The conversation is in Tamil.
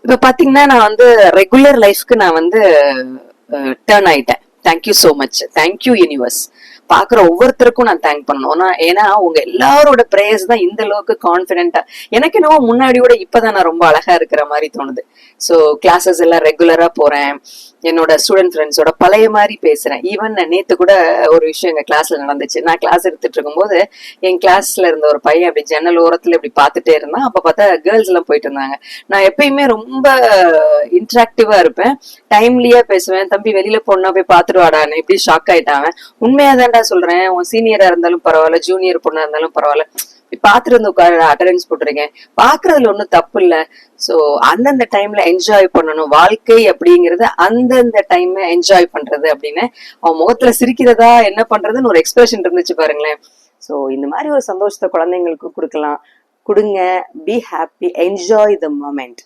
இப்ப பாத்தீங்கன்னா நான் வந்து ரெகுலர் லைஃப்க்கு நான் வந்து டேர்ன் ஆயிட்டேன். Thank you so much, thank you universe. பாக்குற ஒவ்வொருத்தருக்கும் நான் தேங்க் பண்ணணும். ஏன்னா உங்க எல்லாரோட பிரேயர்ஸ் தான் இந்த அளவுக்கு கான்பிடென்டா எனக்கு என்னவோ முன்னாடியோட இப்பதான் நான் ரொம்ப அழகா இருக்கிற மாதிரி தோணுது. ஸோ கிளாஸஸ் எல்லாம் ரெகுலரா போறேன். என்னோட ஸ்டூடெண்ட் ஃப்ரெண்ட்ஸோட பழைய மாதிரி பேசுறேன். ஈவன் நேத்து கூட ஒரு விஷயம் எங்க கிளாஸ்ல நடந்துச்சு. நான் கிளாஸ் எடுத்துட்டு இருக்கும்போது என் கிளாஸ்ல இருந்த ஒரு பையன் அப்படி ஜன்னல் ஓரத்துல இப்படி பார்த்துட்டே இருந்தான். அப்ப பார்த்தா கேர்ள்ஸ் எல்லாம் போயிட்டு இருந்தாங்க. நான் எப்பயுமே ரொம்ப இன்ட்ராக்டிவா இருப்பேன், டைம்லியா பேசுவேன். தம்பி வெளியில போனா போய் பாத்துட்டு வாடான்னு இப்படி ஷாக் ஆயிட்டாங்க. உண்மையா தான்டா சொல்றேன், உன் சீனியரா இருந்தாலும் பரவாயில்ல, ஜூனியர் பொண்ணா இருந்தாலும் பரவாயில்ல, பாத்துட்டு வந்து உட்காரு, அட்டெண்டன்ஸ் போட்டுருக்கேன், பாக்குறதுல ஒண்ணும் தப்பு இல்ல. சோ அந்தந்த டைம்ல என்ஜாய் பண்ணணும். வாழ்க்கை அப்படிங்கறது அந்தந்த டைம் என்ஜாய் பண்றது அப்படின்னு அவன் முகத்துல சிரிக்கிறதா என்ன பண்றதுன்னு ஒரு எக்ஸ்பிரஷன் இருந்துச்சு பாருங்களேன். சோ இந்த மாதிரி ஒரு சந்தோஷத்தை குழந்தைங்களுக்கு கொடுக்கலாம். கொடுங்க. Be happy, enjoy the moment.